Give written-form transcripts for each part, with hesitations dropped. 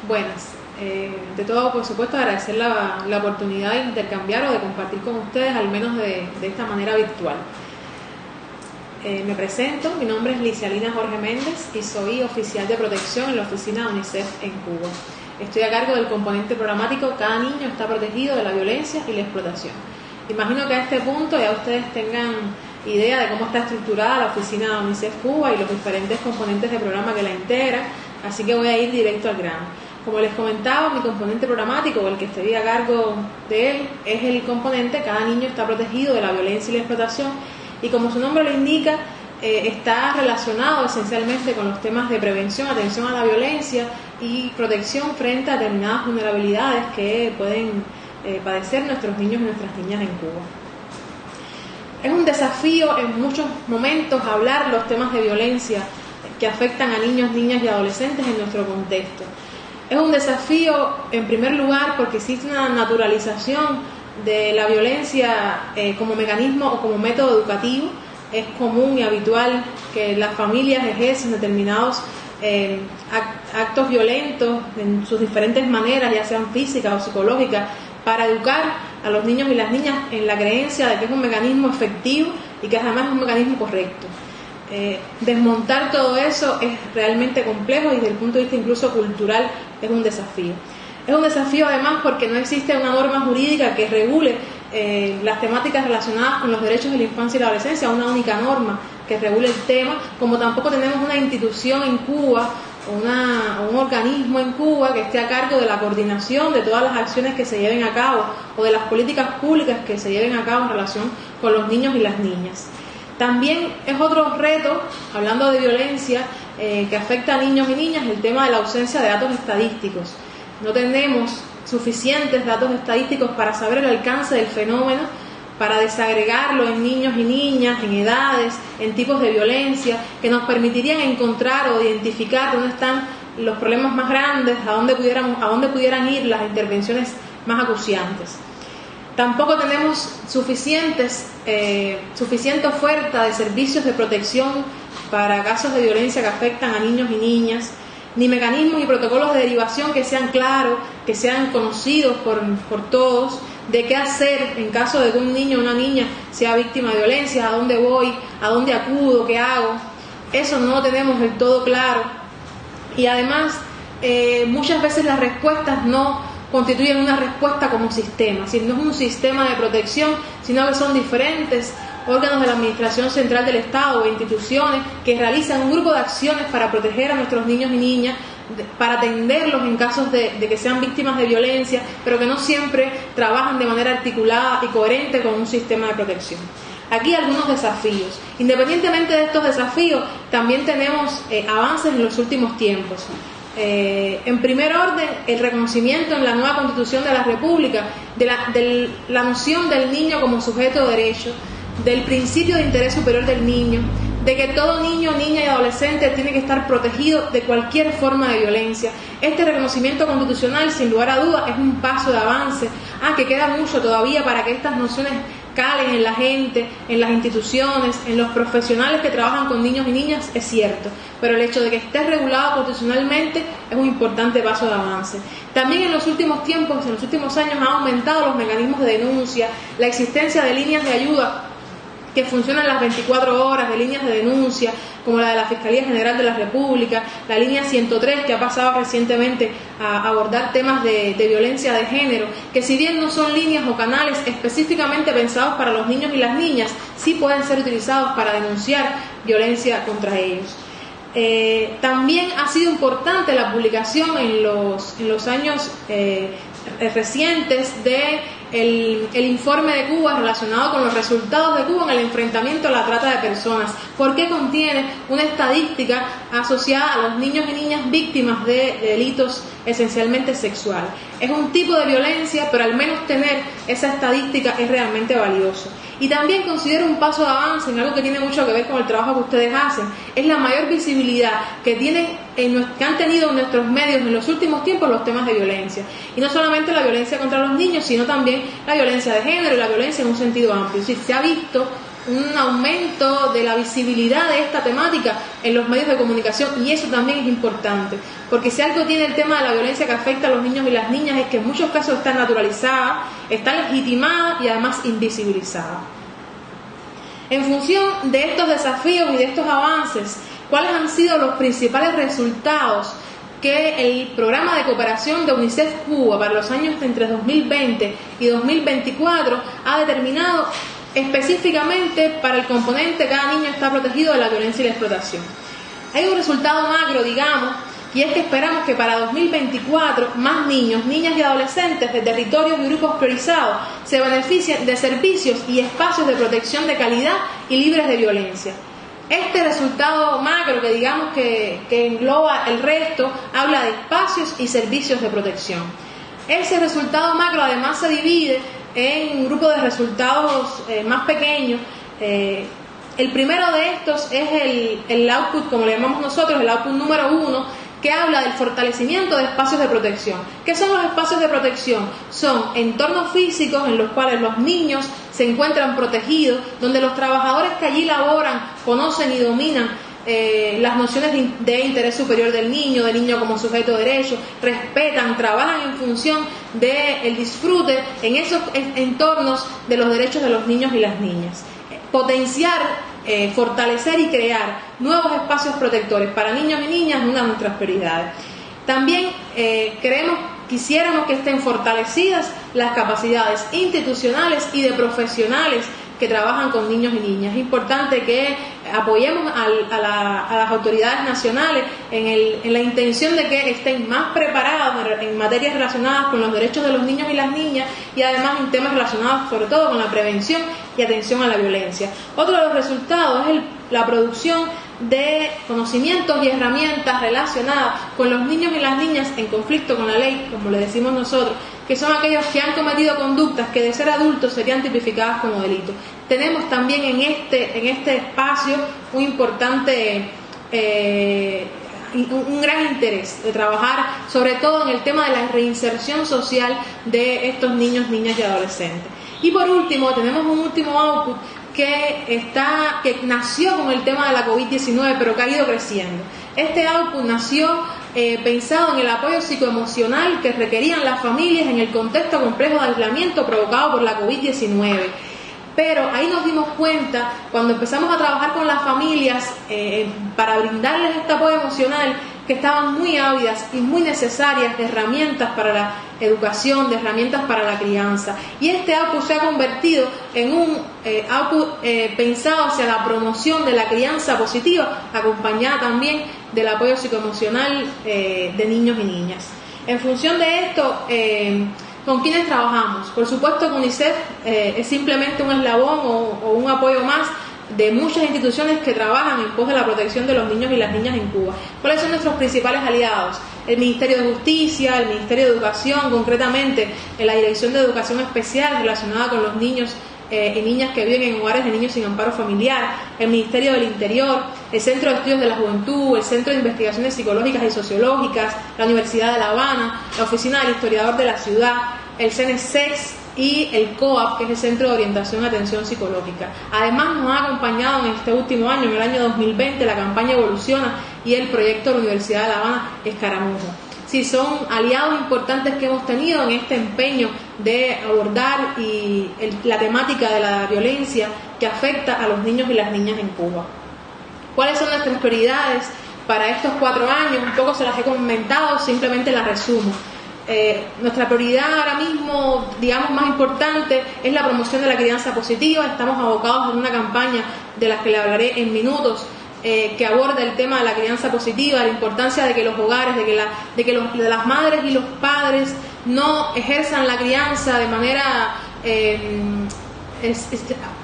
Buenas. De todo, por supuesto, agradecer la oportunidad de intercambiar o de compartir con ustedes, al menos de esta manera virtual. Me presento, mi nombre es Licialina Jorge Méndez y soy oficial de protección en la oficina UNICEF en Cuba. Estoy a cargo del componente programático Cada niño está protegido de la violencia y la explotación. Imagino que a este punto ya ustedes tengan idea de cómo está estructurada la oficina UNICEF Cuba y los diferentes componentes de programa que la integran, así que voy a ir directo al grano. Como les comentaba, mi componente programático, o el que estoy a cargo de él, es el componente Cada niño está protegido de la violencia y la explotación, y como su nombre lo indica, está relacionado esencialmente con los temas de prevención, atención a la violencia y protección frente a determinadas vulnerabilidades que pueden padecer nuestros niños y nuestras niñas en Cuba. Es un desafío en muchos momentos hablar los temas de violencia que afectan a niños, niñas y adolescentes en nuestro contexto. Es un desafío, en primer lugar, porque existe una naturalización de la violencia como mecanismo o como método educativo. Es común y habitual que las familias ejerzan determinados actos violentos en sus diferentes maneras, ya sean físicas o psicológicas, para educar a los niños y las niñas en la creencia de que es un mecanismo efectivo y que además es un mecanismo correcto. Desmontar todo eso es realmente complejo y desde el punto de vista incluso cultural es un desafío. Es un desafío además porque no existe una norma jurídica que regule las temáticas relacionadas con los derechos de la infancia y la adolescencia, una única norma que regule el tema, como tampoco tenemos una institución en Cuba o un organismo en Cuba que esté a cargo de la coordinación de todas las acciones que se lleven a cabo o de las políticas públicas que se lleven a cabo en relación con los niños y las niñas. También es otro reto, hablando de violencia, que afecta a niños y niñas, el tema de la ausencia de datos estadísticos. No tenemos suficientes datos estadísticos para saber el alcance del fenómeno, para desagregarlo en niños y niñas, en edades, en tipos de violencia, que nos permitirían encontrar o identificar dónde están los problemas más grandes, a dónde pudieran ir las intervenciones más acuciantes. Tampoco tenemos suficiente oferta de servicios de protección para casos de violencia que afectan a niños y niñas, ni mecanismos y protocolos de derivación que sean claros, que sean conocidos por todos, de qué hacer en caso de que un niño o una niña sea víctima de violencia, a dónde voy, a dónde acudo, qué hago. Eso no lo tenemos del todo claro. Y además, muchas veces las respuestas no constituyen una respuesta como sistema, es decir, no es un sistema de protección, sino que son diferentes órganos de la Administración Central del Estado o instituciones que realizan un grupo de acciones para proteger a nuestros niños y niñas, para atenderlos en casos de que sean víctimas de violencia, pero que no siempre trabajan de manera articulada y coherente con un sistema de protección. Aquí algunos desafíos. Independientemente de estos desafíos, también tenemos avances en los últimos tiempos. En primer orden, el reconocimiento en la nueva Constitución de la República de la noción del niño como sujeto de derecho, del principio de interés superior del niño, de que todo niño, niña y adolescente tiene que estar protegido de cualquier forma de violencia. Este reconocimiento constitucional, sin lugar a dudas, es un paso de avance, que queda mucho todavía para que estas nociones calen en la gente, en las instituciones, en los profesionales que trabajan con niños y niñas, es cierto, pero el hecho de que esté regulado constitucionalmente es un importante paso de avance. También en los últimos tiempos, en los últimos años, han aumentado los mecanismos de denuncia, la existencia de líneas de ayuda que funcionan las 24 horas, de líneas de denuncia, como la de la Fiscalía General de la República, la línea 103, que ha pasado recientemente a abordar temas de violencia de género, que si bien no son líneas o canales específicamente pensados para los niños y las niñas, sí pueden ser utilizados para denunciar violencia contra ellos. También ha sido importante la publicación en los años recientes de el informe de Cuba relacionado con los resultados de Cuba en el enfrentamiento a la trata de personas, porque contiene una estadística asociada a los niños y niñas víctimas de delitos esencialmente sexuales. Es un tipo de violencia, pero al menos tener esa estadística es realmente valioso. Y también considero un paso de avance en algo que tiene mucho que ver con el trabajo que ustedes hacen, es la mayor visibilidad que han tenido en nuestros medios en los últimos tiempos los temas de violencia. Y no solamente la violencia contra los niños, sino también la violencia de género y la violencia en un sentido amplio. Es decir, se ha visto un aumento de la visibilidad de esta temática en los medios de comunicación, y eso también es importante, porque si algo tiene el tema de la violencia que afecta a los niños y las niñas es que en muchos casos está naturalizada, está legitimada y además invisibilizada. En función de estos desafíos y de estos avances, ¿cuáles han sido los principales resultados que el programa de cooperación de UNICEF Cuba para los años entre 2020 y 2024 ha determinado específicamente para el componente cada niño está protegido de la violencia y la explotación? Hay un resultado macro, digamos, y es que esperamos que para 2024 más niños, niñas y adolescentes de territorios y grupos priorizados se beneficien de servicios y espacios de protección de calidad y libres de violencia. Este resultado macro, que digamos que engloba el resto, habla de espacios y servicios de protección. Ese resultado macro además se divide en un grupo de resultados más pequeños. El primero de estos es el output, como le llamamos nosotros, el output número 1, que habla del fortalecimiento de espacios de protección. ¿Qué son los espacios de protección? Son entornos físicos en los cuales los niños se encuentran protegidos, donde los trabajadores que allí laboran conocen y dominan las nociones de interés superior del niño como sujeto de derecho, respetan, trabajan en función del disfrute en esos entornos de los derechos de los niños y las niñas. Potenciar, fortalecer y crear nuevos espacios protectores para niños y niñas es una de nuestras prioridades. También quisiéramos que estén fortalecidas las capacidades institucionales y de profesionales que trabajan con niños y niñas. Es importante que apoyemos a las autoridades nacionales en la intención de que estén más preparados en materias relacionadas con los derechos de los niños y las niñas, y además en temas relacionados sobre todo con la prevención y atención a la violencia. Otro de los resultados es la producción de conocimientos y herramientas relacionadas con los niños y las niñas en conflicto con la ley, como le decimos nosotros, que son aquellos que han cometido conductas que de ser adultos serían tipificadas como delito. Tenemos también en este espacio un importante, un gran interés de trabajar sobre todo en el tema de la reinserción social de estos niños, niñas y adolescentes. Y por último, tenemos un último output que nació con el tema de la COVID-19, pero que ha ido creciendo. Este output nació pensado en el apoyo psicoemocional que requerían las familias en el contexto complejo de aislamiento provocado por la COVID-19. Pero ahí nos dimos cuenta, cuando empezamos a trabajar con las familias para brindarles este apoyo emocional, que estaban muy ávidas y muy necesarias de herramientas para la educación, de herramientas para la crianza. Y este output se ha convertido en un output pensado hacia la promoción de la crianza positiva, acompañada también del apoyo psicoemocional de niños y niñas. En función de esto, ¿con quiénes trabajamos? Por supuesto que UNICEF es simplemente un eslabón o un apoyo más de muchas instituciones que trabajan en pos de la protección de los niños y las niñas en Cuba. ¿Cuáles son nuestros principales aliados? El Ministerio de Justicia, el Ministerio de Educación, concretamente en la Dirección de Educación Especial relacionada con los niños y niñas que viven en hogares de niños sin amparo familiar, el Ministerio del Interior, el Centro de Estudios de la Juventud, el Centro de Investigaciones Psicológicas y Sociológicas, la Universidad de La Habana, la Oficina del Historiador de la Ciudad, el CENESEX y el COAP, que es el Centro de Orientación y Atención Psicológica. Además, nos ha acompañado en este último año, en el año 2020, la campaña Evoluciona y el proyecto de la Universidad de La Habana, Escaramujo. Sí, son aliados importantes que hemos tenido en este empeño de abordar la temática de la violencia que afecta a los niños y las niñas en Cuba. ¿Cuáles son nuestras prioridades para estos 4 años? Un poco se las he comentado, simplemente las resumo. Nuestra prioridad ahora mismo, digamos, más importante es la promoción de la crianza positiva. Estamos abocados en una campaña de la que le hablaré en minutos, que aborda el tema de la crianza positiva, la importancia de que los hogares, de que las madres y los padres no ejerzan la crianza de manera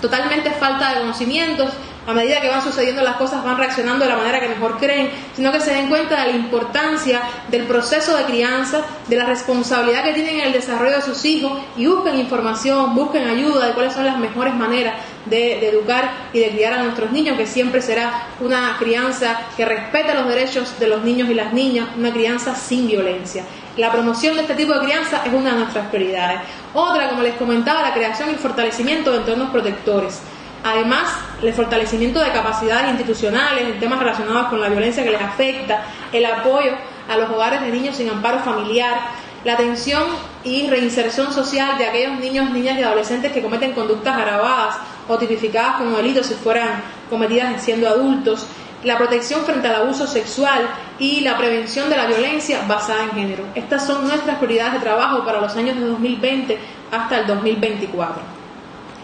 totalmente falta de conocimientos. A medida que van sucediendo las cosas, van reaccionando de la manera que mejor creen, sino que se den cuenta de la importancia del proceso de crianza, de la responsabilidad que tienen en el desarrollo de sus hijos, y busquen información, busquen ayuda de cuáles son las mejores maneras de educar y de criar a nuestros niños, que siempre será una crianza que respete los derechos de los niños y las niñas, una crianza sin violencia. La promoción de este tipo de crianza es una de nuestras prioridades. Otra, como les comentaba, la creación y fortalecimiento de entornos protectores. Además, el fortalecimiento de capacidades institucionales en temas relacionados con la violencia que les afecta, el apoyo a los hogares de niños sin amparo familiar, la atención y reinserción social de aquellos niños, niñas y adolescentes que cometen conductas agravadas o tipificadas como delitos si fueran cometidas siendo adultos, la protección frente al abuso sexual y la prevención de la violencia basada en género. Estas son nuestras prioridades de trabajo para los años de 2020 hasta el 2024.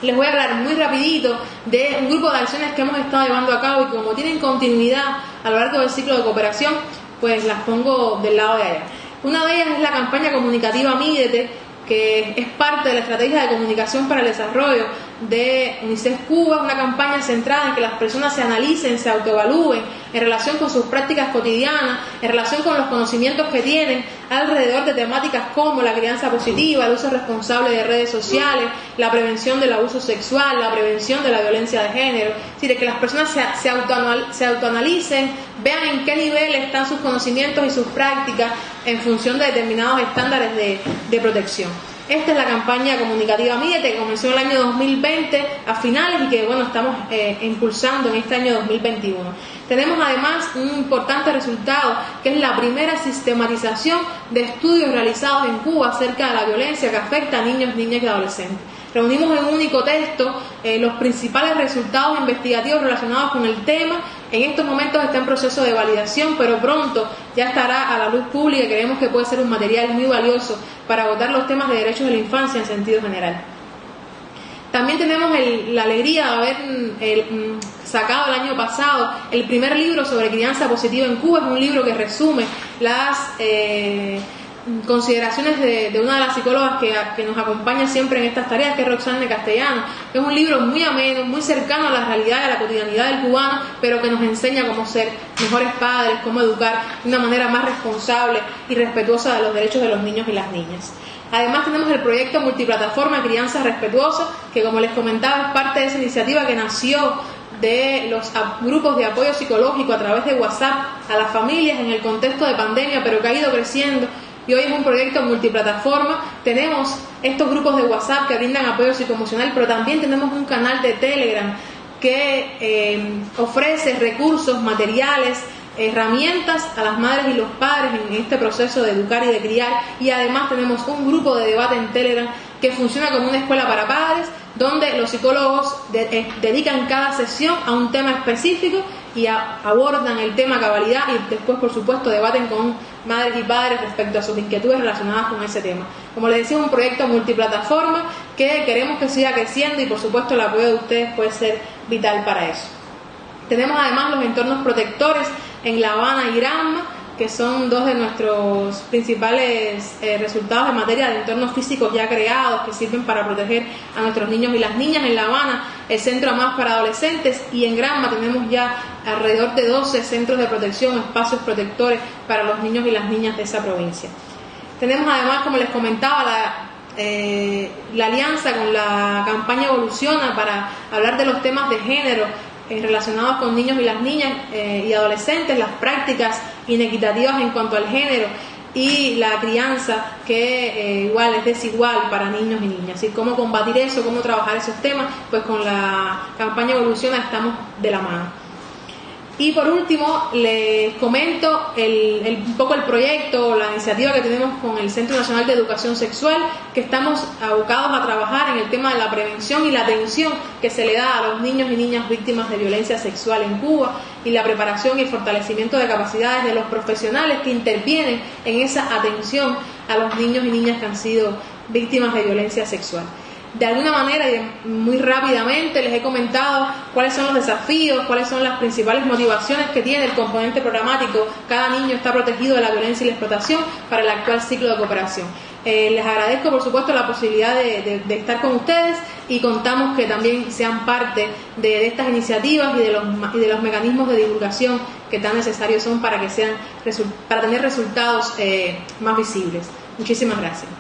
Les voy a hablar muy rapidito de un grupo de acciones que hemos estado llevando a cabo y como tienen continuidad a lo largo del ciclo de cooperación, pues las pongo del lado de allá. Una de ellas es la campaña comunicativa Mídete, que es parte de la estrategia de comunicación para el desarrollo de UNICEF Cuba, una campaña centrada en que las personas se analicen, se autoevalúen en relación con sus prácticas cotidianas, en relación con los conocimientos que tienen alrededor de temáticas como la crianza positiva, el uso responsable de redes sociales, la prevención del abuso sexual, la prevención de la violencia de género. Es decir, que las personas se autoanalicen, vean en qué nivel están sus conocimientos y sus prácticas en función de determinados estándares de protección. Esta es la campaña comunicativa Mídete, que comenzó en el año 2020 a finales y que estamos impulsando en este año 2021. Tenemos además un importante resultado, que es la primera sistematización de estudios realizados en Cuba acerca de la violencia que afecta a niños, niñas y adolescentes. Reunimos en un único texto los principales resultados investigativos relacionados con el tema. En estos momentos está en proceso de validación, pero pronto ya estará a la luz pública y creemos que puede ser un material muy valioso para abordar los temas de derechos de la infancia en sentido general. También tenemos la alegría de haber sacado el año pasado el primer libro sobre crianza positiva en Cuba. Es un libro que resume las consideraciones de una de las psicólogas que nos acompaña siempre en estas tareas, que es Roxane Castellano. Es un libro muy ameno, muy cercano a la realidad y a la cotidianidad del cubano, pero que nos enseña cómo ser mejores padres, cómo educar de una manera más responsable y respetuosa de los derechos de los niños y las niñas. Además tenemos el proyecto multiplataforma Crianza Respetuosa, que como les comentaba es parte de esa iniciativa que nació de los grupos de apoyo psicológico a través de WhatsApp a las familias en el contexto de pandemia, pero que ha ido creciendo y hoy es un proyecto multiplataforma. Tenemos estos grupos de WhatsApp que brindan apoyo psicoemocional, pero también tenemos un canal de Telegram que ofrece recursos, materiales, herramientas a las madres y los padres en este proceso de educar y de criar, y además tenemos un grupo de debate en Telegram que funciona como una escuela para padres, donde los psicólogos dedican cada sesión a un tema específico y abordan el tema a cabalidad y después, por supuesto, debaten con madres y padres respecto a sus inquietudes relacionadas con ese tema. Como les decía, es un proyecto multiplataforma que queremos que siga creciendo y, por supuesto, el apoyo de ustedes puede ser vital para eso. Tenemos además los entornos protectores en La Habana y Granma, que son dos de nuestros principales resultados en materia de entornos físicos ya creados que sirven para proteger a nuestros niños y las niñas. En La Habana, el Centro AMAS para adolescentes, y en Granma tenemos ya alrededor de 12 centros de protección, espacios protectores para los niños y las niñas de esa provincia. Tenemos además, como les comentaba, la alianza con la campaña Evoluciona para hablar de los temas de género relacionados con niños y las niñas y adolescentes, las prácticas inequitativas en cuanto al género y la crianza que igual es desigual para niños y niñas. Y cómo combatir eso, cómo trabajar esos temas, pues con la campaña Evoluciona estamos de la mano. Y por último, les comento un poco el proyecto, la iniciativa que tenemos con el Centro Nacional de Educación Sexual, que estamos abocados a trabajar en el tema de la prevención y la atención que se le da a los niños y niñas víctimas de violencia sexual en Cuba, y la preparación y fortalecimiento de capacidades de los profesionales que intervienen en esa atención a los niños y niñas que han sido víctimas de violencia sexual. De alguna manera y muy rápidamente les he comentado cuáles son los desafíos, cuáles son las principales motivaciones que tiene el componente programático. Cada niño está protegido de la violencia y la explotación para el actual ciclo de cooperación. Les agradezco, por supuesto, la posibilidad de estar con ustedes, y contamos que también sean parte de estas iniciativas y de los mecanismos de divulgación que tan necesarios son para tener resultados más visibles. Muchísimas gracias.